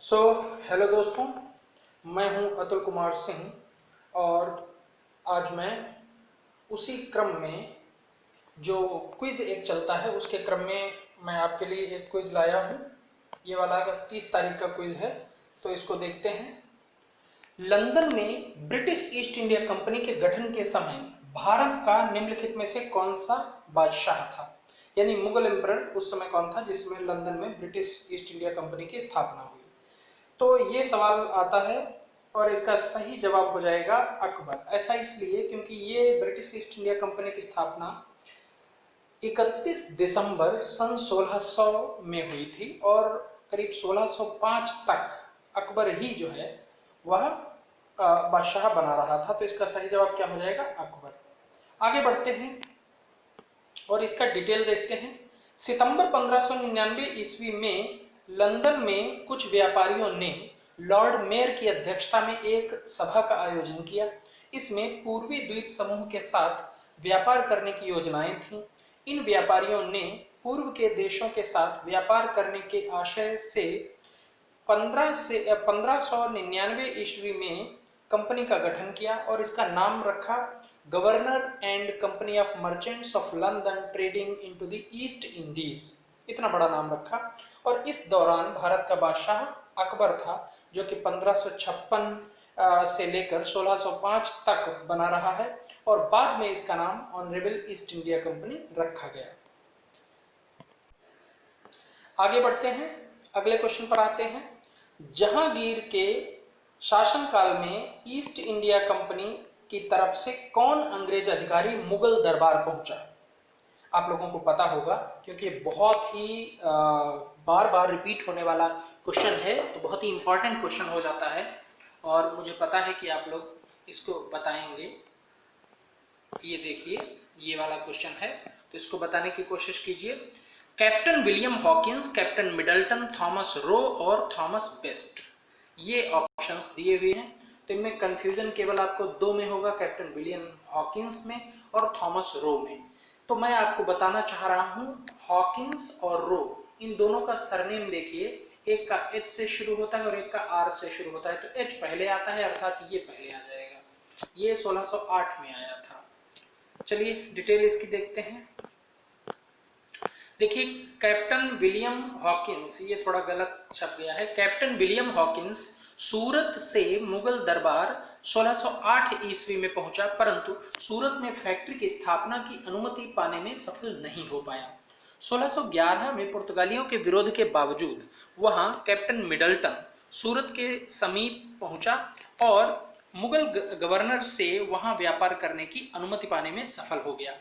So hello दोस्तों, मैं हूं अतुल कुमार सिंह और आज मैं उसी क्रम में जो क्विज़ एक चलता है उसके क्रम में मैं आपके लिए एक क्विज़ लाया हूं। ये वाला 30 तारीख का क्विज़ है, तो इसको देखते हैं। लंदन में ब्रिटिश ईस्ट इंडिया कंपनी के गठन के समय भारत का निम्नलिखित में से कौन सा बादशाह था? यानी मुगल एम्परर उस समय कौन था जिसमें लंदन में ब्रिटिश ईस्ट इंडिया कंपनी की स्थापना हुई? तो ये सवाल आता है और इसका सही जवाब हो जाएगा अकबर। ऐसा इसलिए क्योंकि ये ब्रिटिश ईस्ट इंडिया कंपनी की स्थापना 31 दिसंबर सन 1600 में हुई थी और करीब 1605 तक अकबर ही जो है वह बादशाह बना रहा था। तो इसका सही जवाब क्या हो जाएगा? अकबर। आगे बढ़ते हैं और इसका डिटेल देखते हैं। सितंबर 1599 ईस्वी में लंदन में कुछ व्यापारियों ने लॉर्ड मेयर की अध्यक्षता में एक सभा का आयोजन किया। इसमें पूर्वी द्वीप समूह के साथ व्यापार करने की योजनाएं थीं। इन व्यापारियों ने पूर्व के देशों के साथ व्यापार करने के आशय से 1599 ईस्वी में कंपनी का गठन किया और इसका नाम रखा governor and company of merchants of London trading into the east Indies. इतना बड़ा नाम रखा और इस दौरान भारत का बादशाह अकबर था, जो कि 1556 से लेकर 1605 तक बना रहा है और बाद में इसका नाम ऑनरेबल ईस्ट इंडिया कंपनी रखा गया। आगे बढ़ते हैं, अगले क्वेश्चन पर आते हैं। जहांगीर के शासनकाल में ईस्ट इंडिया कंपनी की तरफ से कौन अंग्रेज अधिकारी मुगल दरबार पहुंचा? आप लोगों को पता होगा क्योंकि ये बहुत ही बार बार रिपीट होने वाला क्वेश्चन है, तो बहुत ही इंपॉर्टेंट क्वेश्चन हो जाता है और मुझे पता है कि आप लोग इसको बताएंगे। ये देखिए, ये वाला क्वेश्चन है, तो इसको बताने की कोशिश कीजिए। Captain William Hawkins, captain Middleton, Thomas Roe और थॉमस बेस्ट, ये ऑप्शंस दिए हुए हैं। तो इनमें कंफ्यूजन केवल आपको दो में होगा, कैप्टन विलियम हॉकिंस में और थॉमस रो में। तो मैं आपको बताना चाह रहा हूं हॉकिंस और रो, इन दोनों का सरनेम देखिए, एक का एच से शुरू होता है और एक का आर से शुरू होता है। तो एच पहले आता है, अर्थात ये पहले आ जाएगा। ये 1608 में आया था। चलिए डिटेल इसकी देखते हैं। देखिए, कैप्टन विलियम हॉकिंस, ये थोड़ा गलत छप गया है। कैप्टन विलियम हॉकिंस सूरत से मुगल दरबार 1608 ईस्वी में पहुंचा, परंतु सूरत में फैक्ट्री की स्थापना की अनुमति पाने में सफल नहीं हो पाया। 1611 में पुर्तगालियों के विरोध के बावजूद वहां कैप्टन मिडल्टन सूरत के समीप पहुंचा और मुगल गवर्नर से वहां व्यापार करने की अनुमति पाने में सफल हो गया।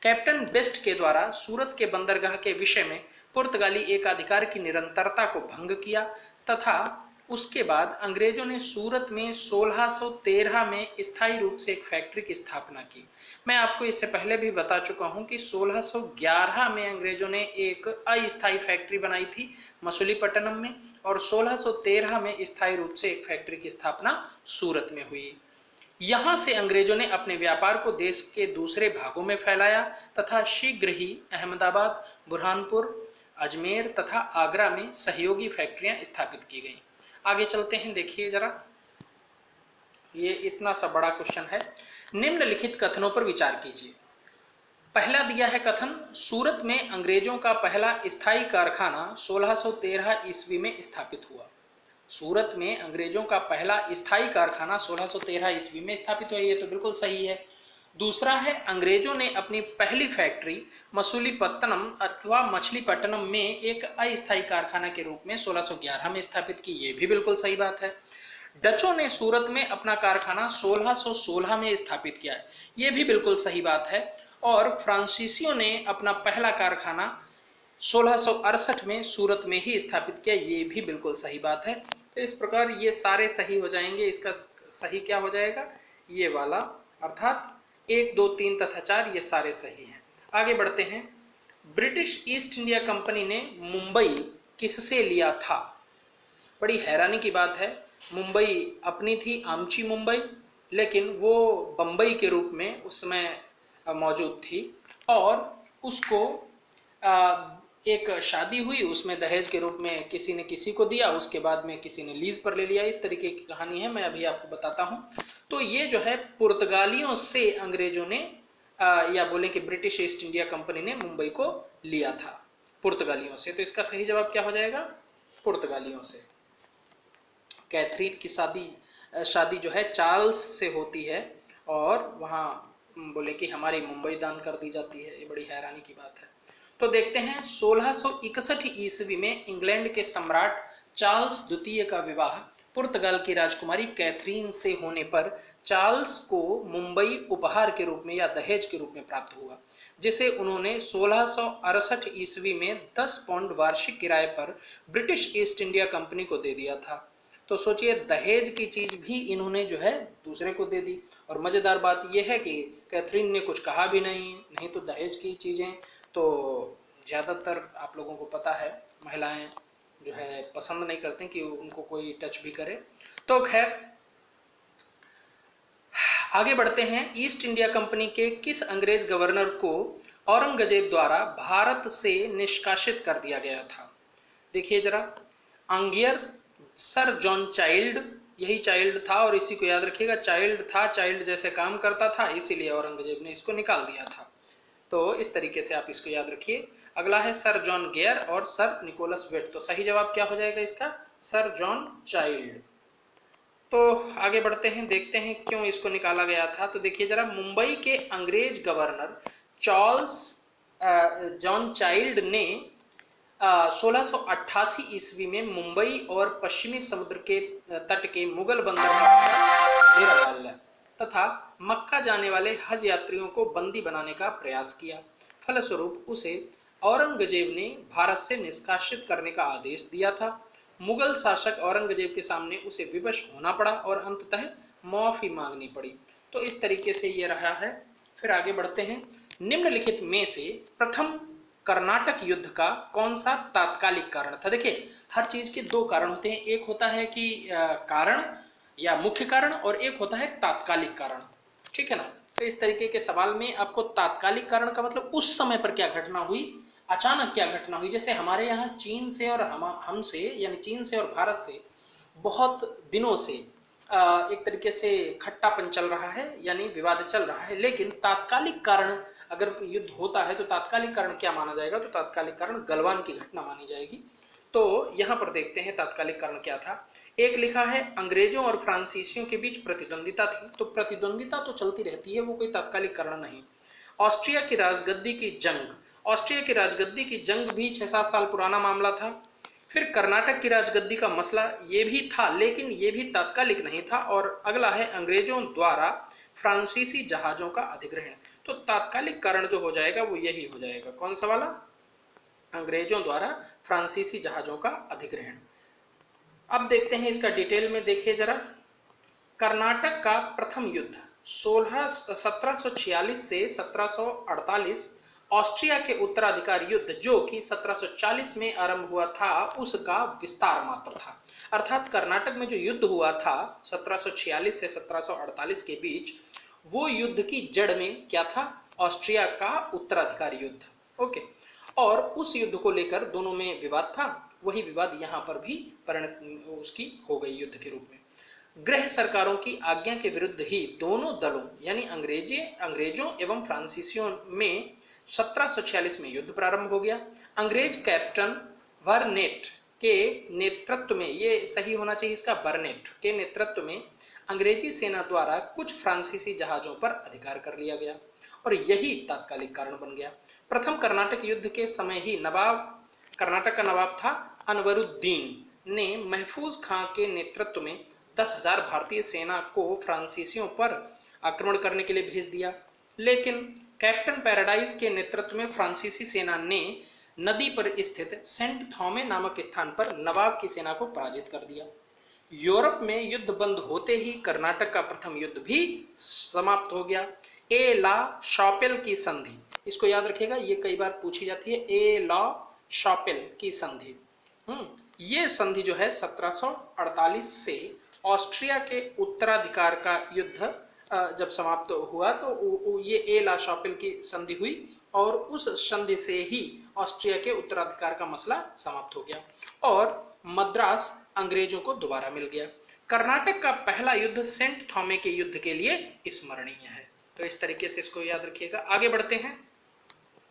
कैप्टन बेस्ट के द्वारा सूरत के बंदरगाह के विषय में पुर्तगाली एकाधिकार की निरंतरता को भंग किया तथा उसके बाद अंग्रेजों ने सूरत में 1613 में स्थायी रूप से एक फैक्ट्री की स्थापना की। मैं आपको इससे पहले भी बता चुका हूं कि 1611 में अंग्रेजों ने एक अस्थायी फैक्ट्री बनाई थी मसूलीपट्टनम में और 1613 में स्थायी रूप से एक फैक्ट्री की स्थापना सूरत में हुई। यहां से अंग्रेजों ने अपने व्यापार को देश के दूसरे भागों में फैलाया तथा शीघ्र ही अहमदाबाद, बुरहानपुर, अजमेर तथा आगरा में सहयोगी फैक्ट्रियां स्थापित की गईं। आगे चलते हैं, देखिए जरा, ये इतना सा बड़ा क्वेश्चन है। निम्नलिखित कथनों पर विचार कीजिए। पहला दिया है कथन, सूरत में अंग्रेजों का पहला स्थायी कारखाना 1613 ईस्वी में स्थापित हुआ। सूरत में अंग्रेजों का पहला स्थायी कारखाना 1613 ईस्वी में स्थापित हुआ, ये तो बिल्कुल सही है। दूसरा है, अंग्रेजों ने अपनी पहली फैक्ट्री मसूलीपट्टनम अथवा मछलीपट्टनम में एक अस्थायी कारखाना के रूप में 1611 में स्थापित की, ये भी बिल्कुल सही बात है। डचों ने सूरत में अपना कारखाना 1616 में स्थापित किया है, ये भी बिल्कुल सही बात है। और फ्रांसीसियों ने अपना पहला कारखाना 1668 में सूरत में ही स्थापित किया, ये भी बिल्कुल सही बात है। तो इस प्रकार ये सारे सही हो जाएंगे। इसका सही क्या हो जाएगा? ये वाला, अर्थात 1, 2, 3 तथा 4 ये सारे सही हैं। आगे बढ़ते हैं। ब्रिटिश ईस्ट इंडिया कंपनी ने मुंबई किससे लिया था? बड़ी हैरानी की बात है, मुंबई अपनी थी, आमची मुंबई, लेकिन वो बम्बई के रूप में उस समय मौजूद थी और उसको एक शादी हुई, उसमें दहेज के रूप में किसी ने किसी को दिया, उसके बाद में किसी ने लीज पर ले लिया, इस तरीके की कहानी है, मैं अभी आपको बताता हूँ। तो ये जो है पुर्तगालियों से अंग्रेजों ने या बोले कि ब्रिटिश ईस्ट इंडिया कंपनी ने मुंबई को लिया था पुर्तगालियों से। तो इसका सही जवाब क्या हो जाएगा? पुर्तगालियों से। कैथरीन की शादी जो है चार्ल्स से होती है, और वहाँ बोले कि हमारी मुंबई दान कर दी जाती है। ये बड़ी हैरानी की बात है। तो देखते हैं 1661 ईस्वी में इंग्लैंड के सम्राट चार्ल्स द्वितीय का विवाह पुर्तगाल की राजकुमारी कैथरीन से होने पर चार्ल्स को मुंबई उपहार के रूप में या दहेज के रूप में प्राप्त हुआ, जिसे उन्होंने 1668 ईस्वी में 10 पाउंड वार्षिक किराए पर ब्रिटिश ईस्ट इंडिया कंपनी को दे दिया था। तो सोचिए, दहेज की चीज भी इन्होंने जो है दूसरे को दे दी। और मजेदार बात यह है कि कैथरीन ने कुछ कहा भी नहीं तो दहेज की चीजें तो ज्यादातर आप लोगों को पता है महिलाएं जो है पसंद नहीं करते कि उनको कोई टच भी करे। तो खैर आगे बढ़ते हैं। ईस्ट इंडिया कंपनी के किस अंग्रेज गवर्नर को औरंगजेब द्वारा भारत से निष्कासित कर दिया गया था? देखिए जरा, आंगियर, सर जॉन चाइल्ड, यही चाइल्ड था और इसी को याद रखिएगा, चाइल्ड था, चाइल्ड जैसे काम करता था, इसीलिए औरंगजेब ने इसको निकाल दिया था। तो इस तरीके से आप इसको याद रखिए। अगला है सर जॉन गेयर और सर निकोलस वेट। तो सही जवाब क्या हो जाएगा इसका? Sir John child. तो आगे बढ़ते हैं, देखते हैं क्यों इसको निकाला गया था। तो देखिए जरा, मुंबई के अंग्रेज गवर्नर चार्ल्स जॉन चाइल्ड ने 1688 ईस्वी में मुंबई और पश्चिमी समुद्र के तट के मुगल बंदरगाह घेरा डाला तथा मक्का जाने वाले हज यात्रियों को बंदी बनाने का प्रयास किया। फलस्वरूप उसे औरंगजेब ने भारत से निष्कासित करने का आदेश दिया था। मुगल शासक औरंगजेब के सामने उसे विवश होना पड़ा और अंततः माफी मांगनी पड़ी। तो इस तरीके से ये रहा है। फिर आगे बढ़ते हैं। निम्नलिखित में से प्रथम कर्नाटक युद्ध का कौन सा तात्कालिक कारण था? देखिए, हर चीज के दो कारण होते हैं, एक होता है कि कारण या मुख्य कारण, और एक होता है तात्कालिक कारण। ठीक है ना? तो इस तरीके के सवाल में आपको तात्कालिक कारण का मतलब उस समय पर क्या घटना हुई, अचानक क्या घटना हुई। जैसे हमारे यहाँ चीन से और हमसे यानी चीन से और भारत से बहुत दिनों से एक तरीके से खट्टापन चल रहा है, यानी विवाद चल रहा है। लेकिन तात्कालिक कारण अगर युद्ध होता है तो तात्कालिक कारण क्या माना जाएगा? तो तात्कालिक कारण गलवान की घटना मानी जाएगी। तो यहाँ पर देखते हैं तात्कालिक कारण क्या था। एक लिखा है अंग्रेजों और फ्रांसीसियों के बीच प्रतिद्वंदिता थी। तो प्रतिद्वंदिता तो चलती रहती है, वो कोई तात्कालिक कारण नहीं। ऑस्ट्रिया की राजगद्दी की जंग, ऑस्ट्रिया की राजगद्दी की जंग भी 6-7 साल पुराना मामला था। फिर कर्नाटक की राजगद्दी का मसला, ये भी था, लेकिन ये भी तात्कालिक नहीं था। और अगला है अंग्रेजों द्वारा फ्रांसीसी जहाजों का अधिग्रहण। तो तात्कालिक कारण जो हो जाएगा वो यही हो जाएगा। कौन सा वाला? अंग्रेजों द्वारा फ्रांसीसी जहाजों का अधिग्रहण। अब देखते हैं इसका डिटेल में, देखिए जरा। कर्नाटक का प्रथम युद्ध 1746 से 1748 ऑस्ट्रिया के उत्तराधिकार युद्ध, जो कि 1740 में आरंभ हुआ था, उसका विस्तार मात्र था। अर्थात कर्नाटक में जो युद्ध हुआ था 1746 से 1748 के बीच, वो युद्ध की जड़ में क्या था? ऑस्ट्रिया का उत्तराधिकार युद्ध। ओके, और उस युद्ध को लेकर दोनों में विवाद था। वही विवाद यहाँ पर भी परिणत उसकी हो गई युद्ध के रूप में। गृह सरकारों की आज्ञा के विरुद्ध ही दोनों दलों यानी अंग्रेजों एवं फ्रांसीसियों में 1746 में युद्ध प्रारंभ हो गया। अंग्रेज कैप्टन बर्नेट के नेतृत्व में, ये सही होना चाहिए इसका, बर्नेट के नेतृत्व में अंग्रेजी सेना द्वारा कुछ फ्रांसीसी जहाजों पर अधिकार कर लिया गया और यही तात्कालिक कारण बन गया। प्रथम कर्नाटक युद्ध के समय ही कर्नाटक का नवाब था अनवरुद्दीन ने महफूज खां के नेतृत्व में 10,000 भारतीय सेना को फ्रांसीसियों पर आक्रमण करने के लिए भेज दिया। लेकिन कैप्टन पैराडाइज के नेतृत्व में फ्रांसीसी सेना ने नदी पर स्थित सेंट थॉमे नामक स्थान पर नवाब की सेना को पराजित कर दिया। यूरोप में युद्ध बंद होते ही कर्नाटक का प्रथम युद्ध भी समाप्त हो गया। ए ला शॉपेल की संधि, इसको याद रखिएगा, ये कई बार पूछी जाती है। ए ला शॉपेल की संधि, ये संधि जो है 1748 से ऑस्ट्रिया के उत्तराधिकार का युद्ध जब समाप्त हुआ तो ये ए ला शॉपेल की संधि हुई। और उस संधि से ही ऑस्ट्रिया के उत्तराधिकार का मसला समाप्त हो गया और मद्रास अंग्रेजों को दोबारा मिल गया। कर्नाटक का पहला युद्ध सेंट थॉमे के युद्ध के लिए स्मरणीय है। तो इस तरीके से इसको याद रखिएगा। आगे बढ़ते हैं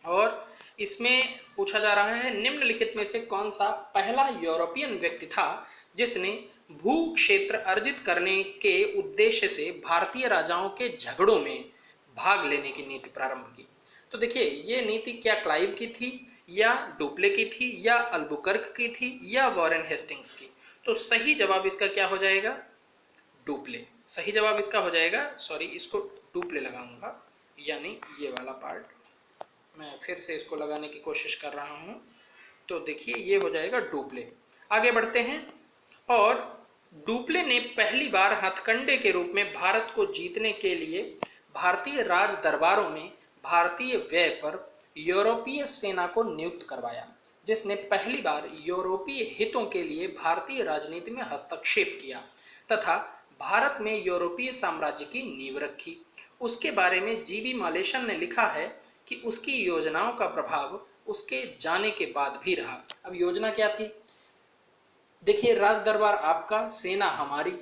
और इसमें पूछा जा रहा है निम्नलिखित में से कौन सा पहला यूरोपियन व्यक्ति था जिसने भू क्षेत्र अर्जित करने के उद्देश्य से भारतीय राजाओं के झगड़ों में भाग लेने की नीति प्रारंभ की। तो देखिए ये नीति क्या क्लाइव की थी या डुप्ले की थी या अल्बुकर्क की थी या वॉरेन हेस्टिंग्स की। तो सही जवाब इसका क्या हो जाएगा? डुप्ले। सही जवाब इसका हो जाएगा, सॉरी इसको डुप्ले लगाऊंगा, यानी ये वाला पार्ट मैं फिर से इसको लगाने की कोशिश कर रहा हूं। तो देखिए ये हो जाएगा डुप्ले। आगे बढ़ते हैं और डुप्ले ने पहली बार हथकंडे के रूप में भारत को जीतने के लिए भारतीय राज दरबारों में भारतीय व्यय पर यूरोपीय सेना को नियुक्त करवाया, जिसने पहली बार यूरोपीय हितों के लिए भारतीय राजनीति में हस्तक्षेप किया तथा भारत में यूरोपीय साम्राज्य की नींव रखी। उसके बारे में जीबी मालेशन ने लिखा है कि उसकी योजनाओं का प्रभाव उसके जाने के बाद भी रहा। अब योजना क्या थी? देखिए राज दरबार आपका, सेना हमारी,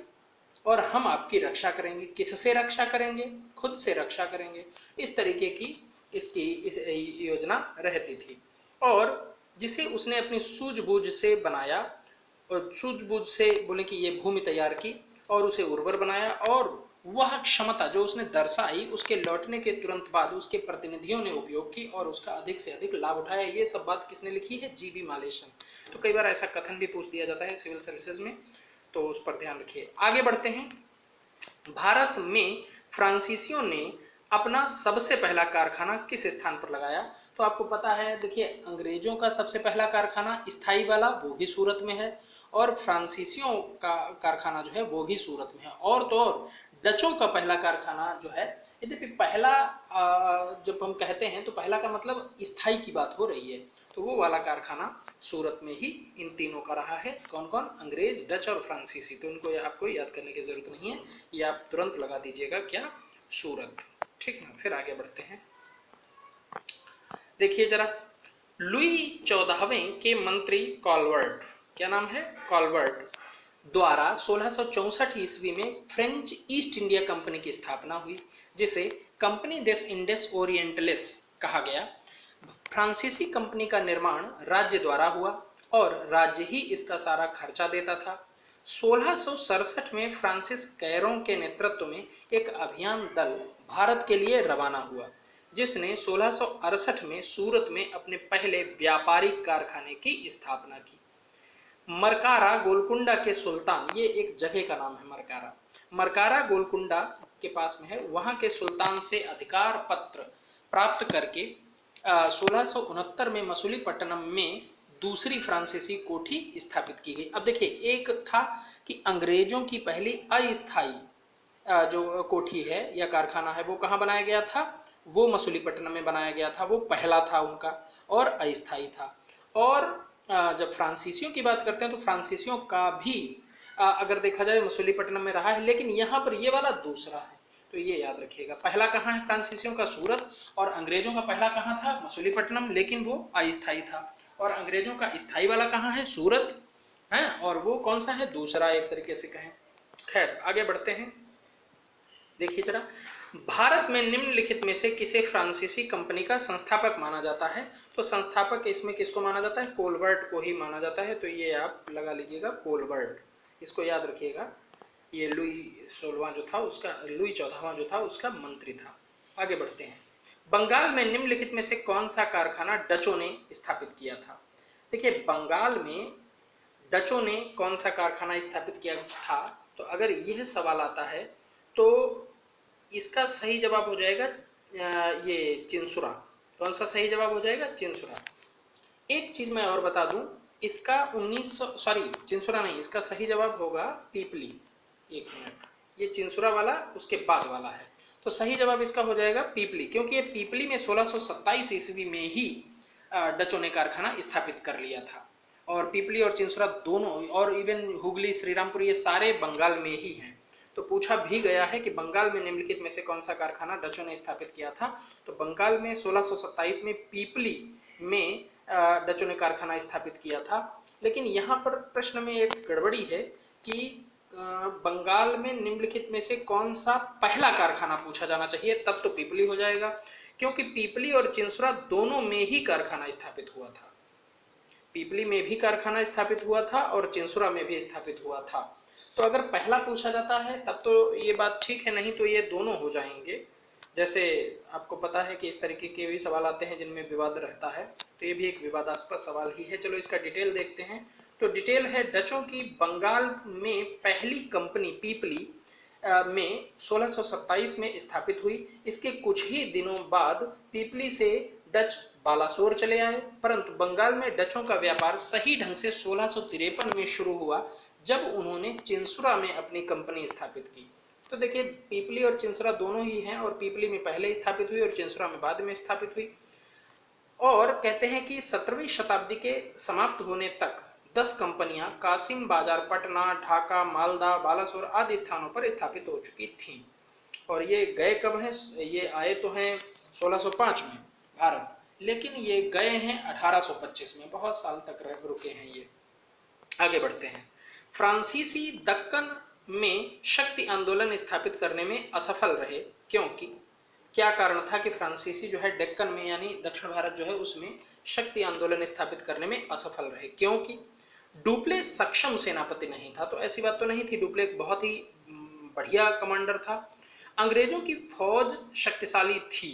और हम आपकी रक्षा करेंगे। किससे रक्षा करेंगे? खुद से रक्षा करेंगे। इस तरीके की इसकी योजना रहती थी और जिसे उसने अपनी सूझबूझ से बनाया और सूझबूझ से बोले कि ये भूमि तैयार की और उसे उर्वर बनाया और वह क्षमता जो उसने दर्शाई उसके लौटने के तुरंत बाद उसके प्रतिनिधियों ने उपयोग की और उसका अधिक से अधिक लाभ उठाया। ये सब बात किसने लिखी है? जीबी मालेशन। तो कई बार ऐसा कथन भी पूछ दिया जाता है सिविल सर्विसेज में, तो उस पर ध्यान रखिए। आगे बढ़ते हैं। भारत में फ्रांसीसियों ने अपना सबसे पहला कारखाना किस स्थान पर लगाया? तो आपको पता है, देखिए अंग्रेजों का सबसे पहला कारखाना स्थायी वाला वो भी सूरत में है और फ्रांसीसियों का कारखाना जो है वो भी सूरत में है। और तो और डचों का पहला कारखाना जो है, यद्यपि पहला जब हम कहते हैं तो पहला का मतलब स्थायी की बात हो रही है, तो वो वाला कारखाना सूरत में ही इन तीनों का रहा है। कौन कौन? अंग्रेज, डच और फ्रांसीसी। तो इनको आपको याद करने की जरूरत नहीं है, ये आप तुरंत लगा दीजिएगा क्या? सूरत। ठीक है ना। फिर आगे बढ़ते हैं। देखिए जरा, लुई 14वें के मंत्री कॉलवर्ट, क्या नाम है? कॉलवर्ट द्वारा 1664 ईस्वी में फ्रेंच ईस्ट इंडिया कंपनी की स्थापना हुई, जिसे कंपनी देस इंडेस ओरिएंटलिस कहा गया। फ्रांसीसी कंपनी का निर्माण राज्य द्वारा हुआ और राज्य ही इसका सारा खर्चा देता था। 1667 में फ्रांसिस कैरों के नेतृत्व में एक अभियान दल भारत के लिए रवाना हुआ, जिसने 1668 में सूरत में अपने पहले व्यापारिक कारखाने की स्थापना की। मरकारा गोलकुंडा के सुल्तान, ये एक जगह का नाम है मरकारा, मरकारा गोलकुंडा के पास में है, वहाँ के सुल्तान से अधिकार पत्र प्राप्त करके 1669 में मसूलीपट्टनम में दूसरी फ्रांसीसी कोठी स्थापित की गई। अब देखिए, एक था कि अंग्रेजों की पहली अस्थायी जो कोठी है या कारखाना है वो कहाँ बनाया गया था? वो मसूलीपट्टनम में बनाया गया था, वो पहला था उनका और अस्थायी था। और जब फ्रांसीसियों की बात करते हैं तो फ्रांसीसियों का भी अगर देखा जाए मसूलीपट्टनम में रहा है, लेकिन यहाँ पर ये वाला दूसरा है, तो ये याद रखिएगा। पहला कहाँ है फ्रांसीसियों का? सूरत। और अंग्रेजों का पहला कहाँ था? मसूलीपट्टनम, लेकिन वो अस्थायी था। और अंग्रेजों का स्थायी वाला कहाँ है? सूरत है। और वो कौन सा है? दूसरा, एक तरीके से कहें। खैर आगे बढ़ते हैं। देखिए जरा, भारत में निम्नलिखित में से किसे फ्रांसीसी कंपनी का संस्थापक माना जाता है? तो संस्थापक इसमें किसको माना जाता है? कोलबर्ट को ही माना जाता है। तो ये आप लगा लीजिएगा, कोलबर्ट, इसको याद रखिएगा। ये लुई 16वां जो था उसका, लुई 14वां जो था उसका मंत्री था। आगे बढ़ते हैं। बंगाल में निम्नलिखित में से कौन सा कारखाना डचों ने स्थापित किया था? देखिए बंगाल में डचों ने कौन सा कारखाना स्थापित किया था? तो अगर यह सवाल आता है तो इसका सही जवाब हो जाएगा ये चिंसुरा। कौन सा सही जवाब हो जाएगा? चिंसुरा। एक चीज मैं और बता दूं, इसका 1900 सॉरी चिंसुरा नहीं, इसका सही जवाब होगा पीपली। एक मिनट, ये चिंसुरा वाला उसके बाद वाला है, तो सही जवाब इसका हो जाएगा पीपली, क्योंकि ये पीपली में 1627 ईस्वी में ही डचों ने कारखाना स्थापित कर लिया था। और पीपली और चिंसुरा दोनों, और इवन हुगली, श्रीरामपुर, ये सारे बंगाल में ही हैं। तो पूछा भी गया है कि बंगाल में निम्नलिखित में से कौन सा कारखाना डचों ने स्थापित किया था। तो बंगाल में 1627 में पीपली में डचों ने कारखाना स्थापित किया था। लेकिन यहाँ पर प्रश्न में एक गड़बड़ी है कि बंगाल में निम्नलिखित में से कौन सा पहला कारखाना पूछा जाना चाहिए, तब तो पीपली हो जाएगा, क्योंकि पीपली और चिंसुरा दोनों में ही कारखाना स्थापित हुआ था। पीपली में भी कारखाना स्थापित हुआ था और चिंसुरा में भी स्थापित हुआ था। तो अगर पहला पूछा जाता है तब तो ये बात ठीक है, नहीं तो ये दोनों हो जाएंगे। जैसे आपको पता है कि इस तरीके के भी सवाल आते हैं जिनमें विवाद रहता है, तो ये भी एक विवादास्पद सवाल ही है। चलो इसका डिटेल देखते हैं। तो डिटेल है, डचों की बंगाल में पहली कंपनी पीपली में 1627 में स्थापित हुई। इसके कुछ ही दिनों बाद पीपली से डच बालासोर चले आए, परंतु बंगाल में डचों का व्यापार सही ढंग से 1653 में शुरू हुआ, जब उन्होंने चिंसुरा में अपनी कंपनी स्थापित की। तो देखिए, पीपली और चिंसुरा दोनों ही हैं, और पीपली में पहले स्थापित हुई और चिंसुरा में बाद में स्थापित हुई। और कहते हैं कि 17वीं शताब्दी के समाप्त होने तक 10 कंपनियां कासिम बाजार, पटना, ढाका, मालदा, बालासोर आदि स्थानों पर स्थापित हो चुकी थीं। और ये गए कब हैं? ये आए तो हैं 1605 में भारत, लेकिन ये गए हैं 1825 में, बहुत साल तक रुके हैं ये। आगे बढ़ते हैं। फ्रांसीसी दक्कन में शक्ति आंदोलन स्थापित करने में असफल रहे, क्योंकि क्या कारण था कि फ्रांसीसी जो है डेक्कन में यानी दक्षिण भारत जो है उसमें शक्ति आंदोलन स्थापित करने में असफल रहे? क्योंकि डुप्ले सक्षम सेनापति नहीं था। तो ऐसी बात तो नहीं थी, डुप्ले एक बहुत ही बढ़िया कमांडर था। अंग्रेजों की फौज शक्तिशाली थी,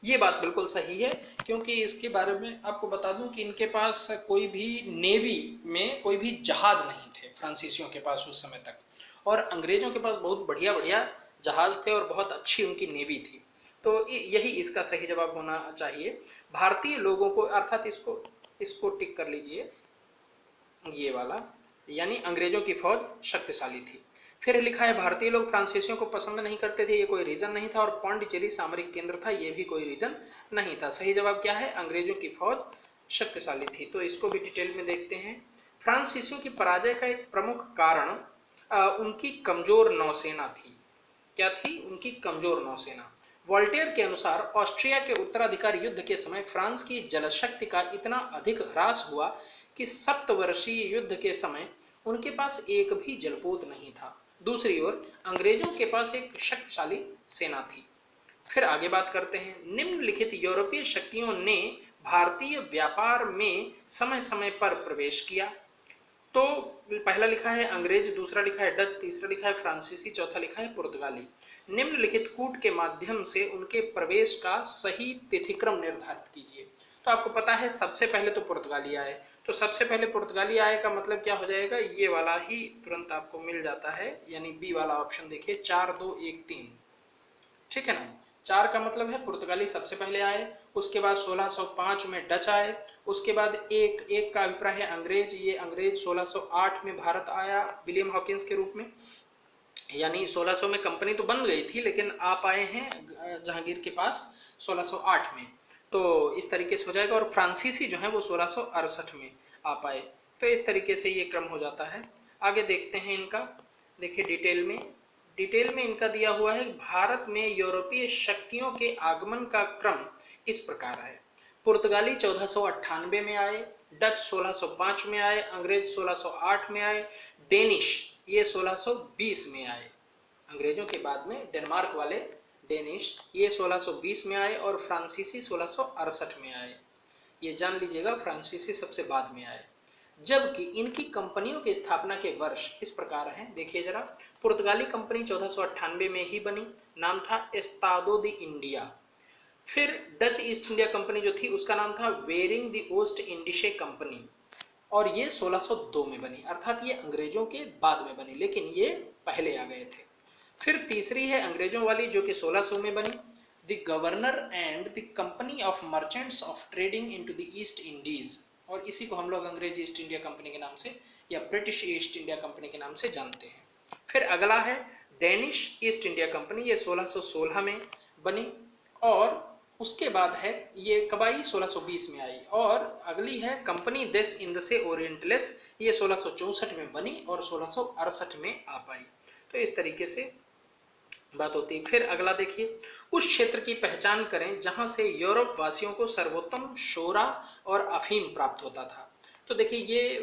ये बात बिल्कुल सही है, क्योंकि इसके बारे में आपको बता दूं कि इनके पास कोई भी नेवी में कोई भी जहाज नहीं थे फ्रांसीसियों के पास उस समय तक, और अंग्रेजों के पास बहुत बढ़िया बढ़िया जहाज थे और बहुत अच्छी उनकी नेवी थी। तो यही इसका सही जवाब होना चाहिए। भारतीय लोगों को, अर्थात इसको टिक कर लीजिए, ये वाला, यानी अंग्रेजों की फौज शक्तिशाली थी। फिर लिखा है, भारतीय लोग फ्रांसीसियों को पसंद नहीं करते थे, ये कोई रीजन नहीं था। और पांडिचेरी सामरिक केंद्र था, ये भी कोई रीजन नहीं था। सही जवाब क्या है? अंग्रेजों की फौज शक्तिशाली थी। तो इसको भी डिटेल में देखते हैं। फ्रांसीसियों की पराजय का एक प्रमुख कारण उनकी कमजोर नौसेना थी। क्या थी? उनकी कमजोर नौसेना। वोल्टेयर के अनुसार ऑस्ट्रिया के उत्तराधिकार युद्ध के समय फ्रांस की जलशक्ति का इतना अधिक ह्रास हुआ कि सप्तवर्षीय युद्ध के समय उनके पास एक भी जलपोत नहीं था। दूसरी ओर अंग्रेजों के पास एक शक्तिशाली सेना थी। फिर आगे बात करते हैं। निम्नलिखित यूरोपीय शक्तियों ने भारतीय व्यापार में समय समय पर प्रवेश किया। तो पहला लिखा है अंग्रेज, दूसरा लिखा है डच, तीसरा लिखा है फ्रांसीसी, चौथा लिखा है पुर्तगाली। निम्नलिखित कूट के माध्यम से उनके प्रवेश का सही तिथिक्रम निर्धारित कीजिए। तो आपको पता है सबसे पहले तो पुर्तगाली आए, तो सबसे पहले पुर्तगाली आए का मतलब क्या हो जाएगा? ये वाला ही तुरंत आपको मिल जाता है, यानी बी वाला ऑप्शन देखिए, 4 2 1 3, ठीक है ना। 4 का मतलब है पुर्तगाली सबसे पहले आए, उसके बाद 1605 में डच आए, उसके बाद एक का अभिप्राय है अंग्रेज। ये अंग्रेज 1608 में भारत आया विलियम हॉकिंस के रूप में, यानी 1600 में कंपनी तो बन गई थी, लेकिन आप आए हैं जहांगीर के पास 1608 में। तो इस तरीके से हो जाएगा। और फ्रांसीसी जो है वो 1668 में आ पाए। तो इस तरीके से ये क्रम हो जाता है। आगे देखते हैं इनका, देखिए डिटेल में इनका दिया हुआ है। भारत में यूरोपीय शक्तियों के आगमन का क्रम इस प्रकार है। पुर्तगाली 1498 में आए, डच 1605 में आए, अंग्रेज 1608 में आए, डेनिश ये 1620 में आए। अंग्रेजों के बाद में डेनमार्क वाले डेनिश ये 1620 में आए, और फ्रांसीसी 1668 में आए। ये जान लीजिएगा, फ्रांसीसी सबसे बाद में आए। जबकि इनकी कंपनियों की स्थापना के वर्ष इस प्रकार हैं, देखिए जरा। पुर्तगाली कंपनी 1498 में ही बनी, नाम था एस्तादो द इंडिया। फिर डच ईस्ट इंडिया कंपनी जो थी उसका नाम था वेरिंग द ओस्ट इंडिशे कंपनी, और ये 1602 में बनी, अर्थात ये अंग्रेजों के बाद में बनी, लेकिन ये पहले आ गए थे। फिर तीसरी है अंग्रेजों वाली जो कि 1600 में बनी, the governor and the company of merchants of trading into the east Indies, और इसी को हम लोग अंग्रेज ईस्ट इंडिया कंपनी के नाम से या ब्रिटिश ईस्ट इंडिया कंपनी के नाम से जानते हैं। फिर अगला है डेनिश ईस्ट इंडिया कंपनी, ये 1616 में बनी, और उसके बाद है ये कब आई? 1620 में आई। और अगली है कंपनी देस इंदसे ओरिएंटलेस, ये 1664 में बनी और 1668 में आ पाई। तो इस तरीके से बात होती है। फिर अगला देखिए, उस क्षेत्र की पहचान करें जहां से यूरोप वासियों को सर्वोत्तम शोरा और अफीम प्राप्त होता था। तो देखिए ये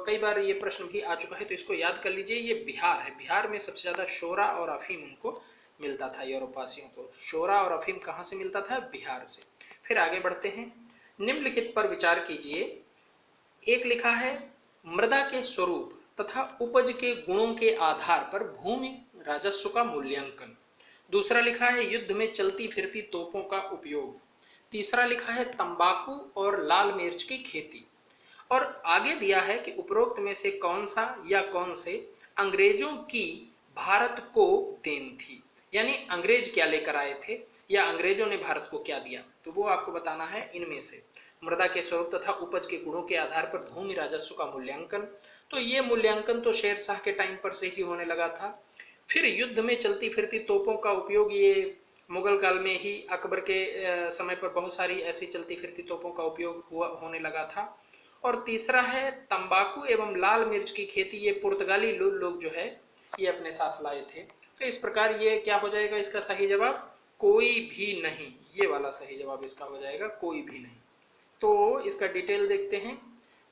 कई बार ये प्रश्न भी आ चुका है, तो इसको याद कर लीजिए। ये बिहार है, बिहार में सबसे ज़्यादा शोरा और अफीम उनको मिलता था, यूरोप वासियों को। शोरा और अफीम कहाँ से मिलता था? बिहार से। फिर आगे बढ़ते हैं, निम्नलिखित पर विचार कीजिए। एक लिखा है, मृदा के स्वरूप तथा उपज के गुणों के आधार पर भूमि राजस्व का मूल्यांकन। दूसरा लिखा है, युद्ध में चलती फिरती तोपों का उपयोग। तीसरा लिखा है, तंबाकू और लाल मिर्च की खेती। और आगे दिया है कि उपरोक्त में से कौन सा या कौन से अंग्रेजों की भारत को देन थी, यानी अंग्रेज क्या लेकर आए थे या अंग्रेजों ने भारत को क्या दिया, तो वो आपको बताना है इनमें से। मृदा के स्वरूप तथा उपज के गुणों के आधार पर भूमि राजस्व का मूल्यांकन, तो ये मूल्यांकन तो शेर शाह के टाइम पर से ही होने लगा था। फिर युद्ध में चलती फिरती तोपों का उपयोग, ये मुगल काल में ही अकबर के समय पर बहुत सारी ऐसी चलती फिरती तोपों का उपयोग होने लगा था। और तीसरा है तंबाकू एवं लाल मिर्च की खेती, ये पुर्तगाली लोग जो है ये अपने साथ लाए थे। तो इस प्रकार ये क्या हो जाएगा, इसका सही जवाब कोई भी नहीं, ये वाला सही जवाब इसका हो जाएगा कोई भी नहीं। तो इसका डिटेल देखते हैं।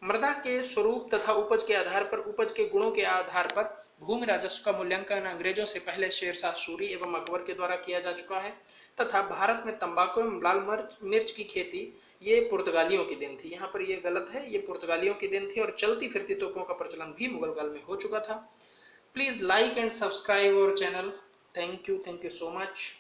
मृदा के स्वरूप तथा उपज के आधार पर, उपज के गुणों के आधार पर भूमि राजस्व का मूल्यांकन अंग्रेजों से पहले शेरशाह सूरी एवं अकबर के द्वारा किया जा चुका है। तथा भारत में तंबाकू एवं लाल मिर्च की खेती ये पुर्तगालियों की देन थी। यहाँ पर ये गलत है, ये पुर्तगालियों की देन थी। और चलती फिरती तोपों का प्रचलन भी मुगल काल में हो चुका था। Please like and subscribe our channel. Thank you so much.